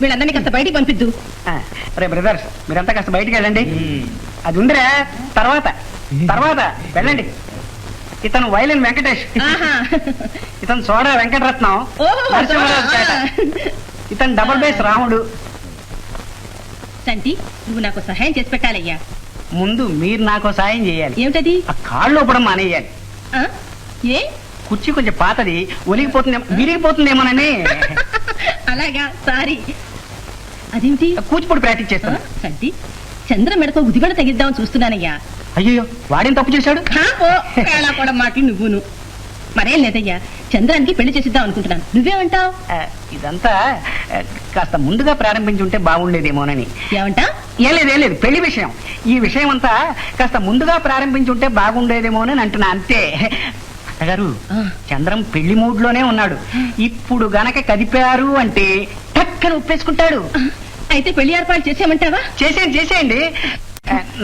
వీళ్ళందరినీ కాస్త బయటికి పంపిద్దు. రే బ్రదర్స్, మీరంతా కాస్త బయటికి వెళ్ళండి. అది ఉందిరా, తర్వాత తర్వాత వెళ్ళండి. ఇతను వైలిన్ వెంకటేష్, ఇతను సోడా వెంకటరత్నం, ఇతను డబుల్ బేస్ రాముడు. సంటి, నువ్వు నాకు సహాయం చేసి పెట్టాలయ్యా. ముందు మీరు నాకు సాయం చేయాలి. ఏమిటది? ఆ కాళ్ళు లోపడం మానేయాలి. ఏ? కుర్చీ కొంచెం పాతది, ఒలిగిపోతుందేమో, విరిగిపోతుందేమోనని. అలాగా, సారీ. అదేమిటి? కూచిపూడి ప్రాక్టీస్ చేస్తాను. సంటి, చంద్ర మెడతో ఉదిగడ తగిద్దామని చూస్తున్నానయ్యా. అయ్యో, వాడేం తప్పు చేశాడు? కూడా మాటలు నువ్వును. మరేం లేదయ్యా, చంద్రానికి పెళ్లి చేసిద్దాం అనుకుంటున్నాను. నువ్వేమంటావు? ఇదంతా కాస్త ముందుగా ప్రారంభించి ఉంటే బాగుండేదేమోనని. ఏమంటా? ఏం లేదు, పెళ్లి విషయం. ఈ విషయం అంతా కాస్త ముందుగా ప్రారంభించి ఉంటే బాగుండేదేమోనని అంటున్నా, అంతే. గారు, చంద్రం పెళ్లి మూడ్ లోనే ఉన్నాడు. ఇప్పుడు గనక కదిపారు అంటే టక్కన ఒప్పేసుకుంటాడు. అయితే పెళ్లి ఏర్పాటు చేసేయమంటావా? చేసేయండి.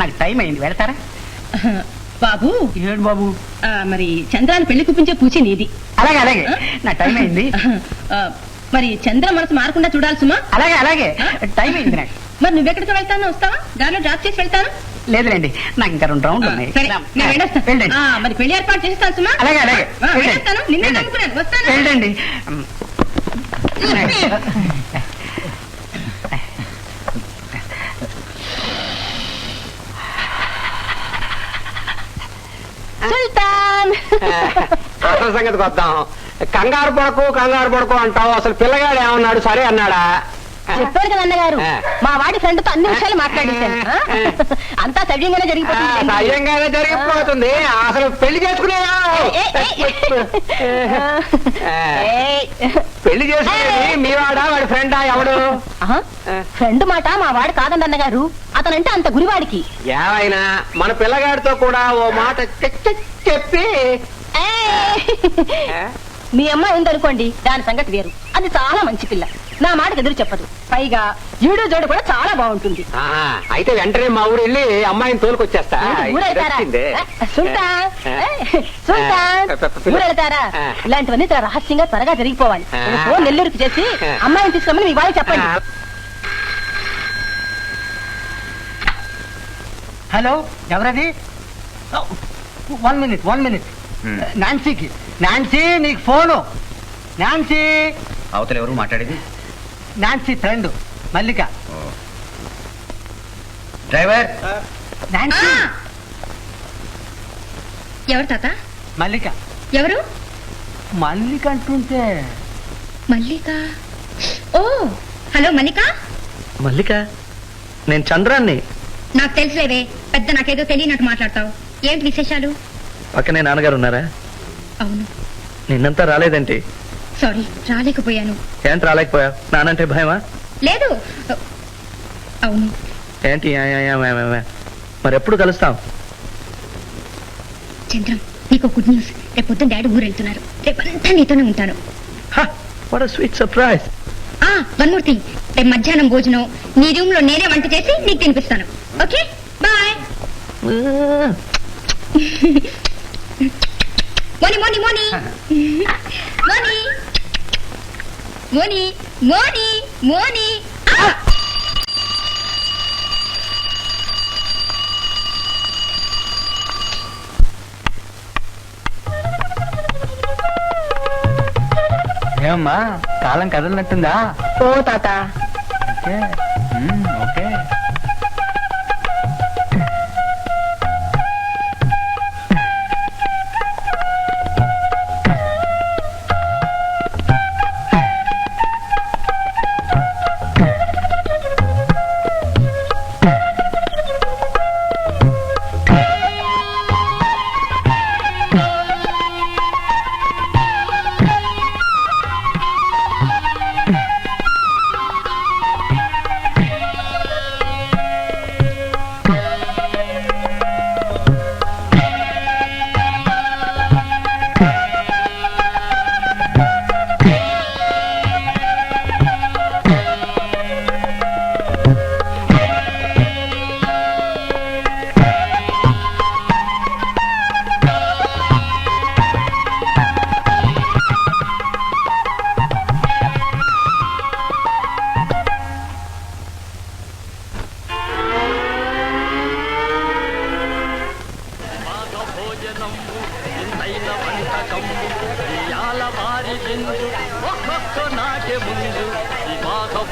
నాకు టైం అయింది, వెళ్తారా? బాబు. ఏడు బాబు? మరి చంద్రాన్ని పెళ్లి కుప్పించే పూచి నీది. అలాగే, నా టైం అయింది. మరి చంద్ర మనసు మారకుండా చూడాలి సుమా. అలాగే, టైం అయింది నాకు. మరి నువ్వెక్కడికి వెళ్తానో వస్తావా? దానిలో డ్రాప్ చేసి వెళ్తాను. లేదులేండి, నాకు ఇంకా 2 రౌండ్లు ఉన్నాయి. మరి పెళ్లి ఏర్పాటు చేస్తాను సుమా. అలాగే, నిన్నే నమ్ముకున్నాను, వస్తాను. వెళ్ళండి. సుల్తాన్, అసలు సంగతికి వద్దాం. కంగారు పడకు అంటావు. అసలు పిల్లగాడు ఏమన్నాడు? సరే అన్నాడా? చెప్పాడు కదా అన్నగారు, మా వాడి ఫ్రెండ్ తో అన్ని విషయాలు మాట్లాడేశాను. అంతా సవ్యంగానే జరిగిపోతుంది. అసలు పెళ్లి చేసుకునేదా? పెళ్లి చేసుకునేది మీ వాడా, వాడి ఫ్రెండా? ఎవడు? ఫ్రెండ్ మాట మా వాడు కాదండి అన్నగారు, అతనంటే అంత గురివాడికి. ఏమైనా మన పిల్లగాడితో కూడా ఓ మాట చెప్పి. మీ అమ్మాయి ఉందనుకోండి, దాని సంగతి వేరు. అది చాలా మంచి పిల్ల, నా మాటకు ఎదురు చెప్పదు. పైగా ఈడు జోడు కూడా చాలా బాగుంటుంది. అయితే వెంటనే మా ఊరు వెళ్ళి అమ్మాయిని తోలుకొచ్చేస్తా. ఊరెళ్తారా? ఇలాంటివన్నీ రహస్యంగా త్వరగా జరిగిపోవాలి. ఫోన్ నెల్లూరుకి చేసి అమ్మాయిని తీసుకురమ్మని మీ వాళ్ళు చెప్పండి. హలో, ఎవరది? 1 మినిట్. నాన్సీ, నీకు ఫోను. నాన్సీ. అవతల ఎవరు మాట్లాడేది? నాన్సీ ఫ్రెండ్ మల్లిక. డ్రైవర్. నాన్సీ. ఎవరు తాత? మల్లిక. ఎవరు? మల్లిక అంటుంటే. మల్లిక? ఓ, హలో మల్లిక. మల్లిక, నేను చంద్రాన్ని. నాకు తెలుసులేవే, పెద్ద నాకేదో తెలియనట్టు మాట్లాడతావు. ఏంటి విశేషాలు? పక్కనే నాన్నగారు ఉన్నారా? అవును. నిన్నంతా రాలేదంటే? సారీ, రాలేకపోయాను. ఏంటి రాలేకపోయా? నానంటే భయమా? లేదు. అవును. ఏంటి మరి ఎప్పుడు కలుస్తాం? చంద్రం, నీకు గుడ్ న్యూస్. రేపు పొద్దున్న డాడీ ఊరు వెళ్తున్నారు. రేపంతా నీతోనే ఉంటాను. What a sweet surprise. One more thing, రేపు మధ్యాహ్నం భోజనం నీ రూమ్ లో నేనే వంట చేసి నీకు తినిపిస్తాను. Okay, bye. మోని మోని మోని మోని మోని మోని మోని. ఏమమ్మా, కాలం కదలనట్టుందా? ఓ తాత. ఓకే.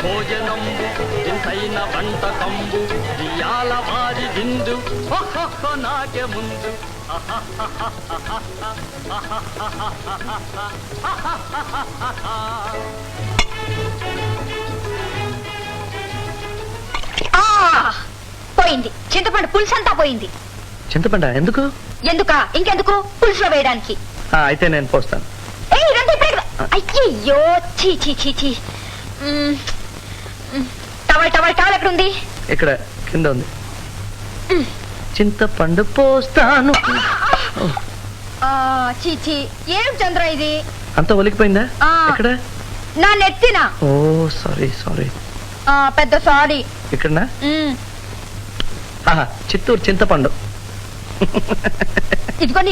భోజనంబు ఇంతైన వంటకంబు ఇయాల వారి విందు నాకే ముందు పోయింది చింతపండు పులుసు అంతా పోయింది. చింతపండ ఎందుకు? ఎందుకా ఇంకెందుకు పులుసులో వేయడానికి. అయితే నేను పోస్తాను. అయ్యో చీ చీ చీ చీ. టవల్ టవల్ టవల్ ఎక్కడుంది? ఇక్కడ కింద ఉంది. చింతపండు పోస్తాను. చీచి ఏం చంద్ర ఇది? అంత ఒలికిపోయిందా? ఇక్కడ నా నెత్తిన. ఓ సారీ సారీ. పెద్ద సారీ. ఇక్కడ చిత్తూరు చింతపండు. ఇదిగో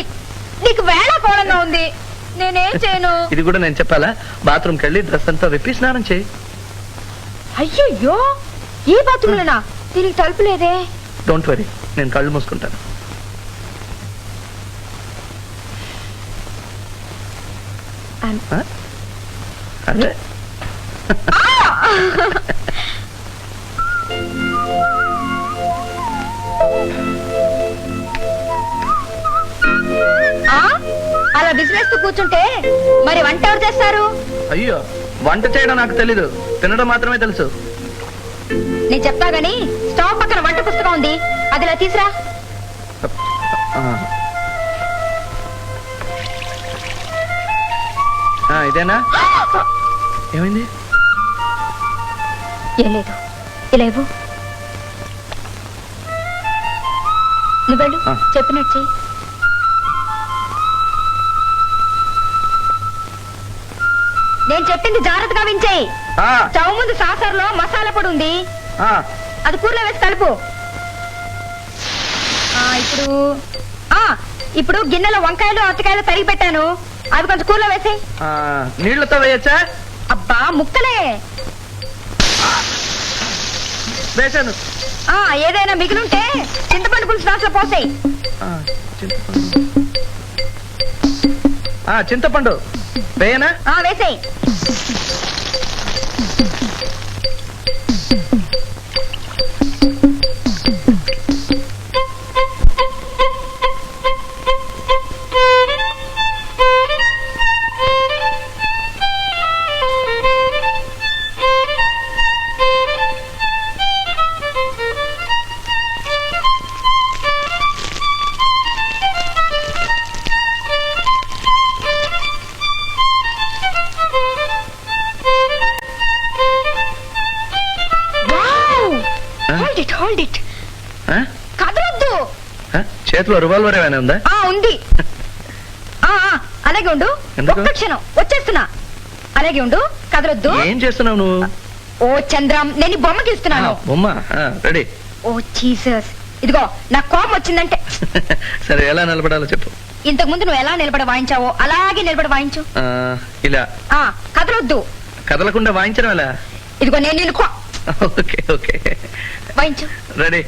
నీకు వేళ కోలంగా ఉంది, నేనేం చేయను? ఇది కూడా నేను చెప్పాలా? బాత్రూమ్కి వెళ్ళి డ్రెస్ అంతా విప్పి స్నానం చేయి. అయ్యయ్యో ఈ బాత్రూంలోనా? దీనికి తలుపు లేదే. డోంట్ వరీ, నేను కళ్ళు మూసుకుంటాను. అదే అలా బిజినెస్ కూర్చుంటే మరి వంట ఎవరు చేస్తారు? అయ్యో వంట చేయడం నాకు తెలీదు, తినడం మాత్రమే తెలుసు. నేను చెప్తా గానీ స్టవ్ పక్కన వంట పుస్తకం ఉంది, అదిలా తీసురా. ఇదేనా? ఏమైంది? ఏం లేదు, ఇలా ఇవ్వు. నువ్వు వెళ్ళు, చెప్పినట్టు చెయ్యి. నేను చెప్పింది జాగ్రత్తగా వించేయి. స్టవ్ ముందు సాసర్లో మసాలా పొడి ఉంది, అది కూరలో వేసి కలుపు. ఇప్పుడు గిన్నెలో వంకాయలు అరటికాయలు తరిగి పెట్టాను, అవి కొంచెం కూరలో వేసి. నీళ్లతో వేయచ్చా? అబ్బా ముక్కలే వేసాను. ఏదైనా మిగిలింటే చింతపండు పులుసు దాంట్లో పోసేయి. చింతపండు వేయనా? వేసేయి. కదలొద్దు. చేతిలో రివాల్వర్ ఏమైనా ఉందా? ఉంది. అలాగే ఉండు, ఒక్క క్షణం వచ్చేస్తున్నా. అలాగే ఉండు, కదలొద్దు. ఏం చేస్తున్నావు నువ్వు? ఓ చంద్రం, నేను బొమ్మకి ఇస్తున్నాను. బొమ్మ రెడీ. ఓ జీసస్, ఇదిగో నాకు కోపం వచ్చిందంటే. సరే, ఎలా నిలబడాలో చెప్పు. ఇంతకు ముందు నువ్వు ఎలా నిలబడి వాయించావో అలాగే నిలబడి వాయించు. ఇలా కదలొద్దు. కదలకుండా వాయించడం ఎలా? ఇదిగో నేను నిన్ను ఓకే ఓకే వాయించు. రెడీ.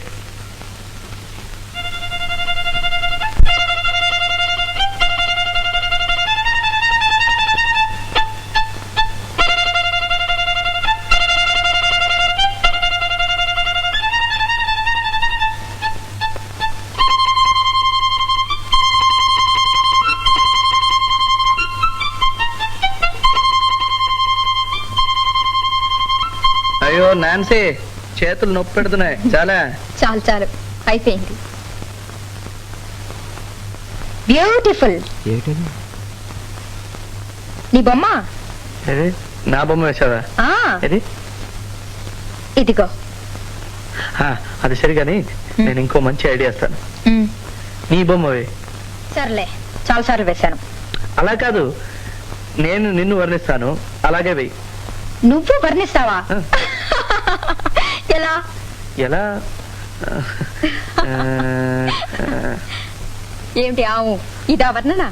అయ్యో నాన్సీ, చేతులు నొప్పి పెడుతున్నాయి. చాలా చాలు చాలు, అయిపోయింది. బ్యూటిఫుల్. నీ బొమ్మ? నా బొమ్మ వేసావా? ఇదిగో. అది సరిగాని నేను ఇంకో మంచి ఐడియా ఇస్తాను. నీ బొమ్మవే. సర్లే, చాలా సార్లు వేశాను. అలా కాదు, నేను నిన్ను వర్ణిస్తాను, అలాగే వెయ్యి. నువ్వు వర్ణిస్తావా? ఎలా? ఎలా? ఏమిటి ఆవు, ఇదా వర్ణన?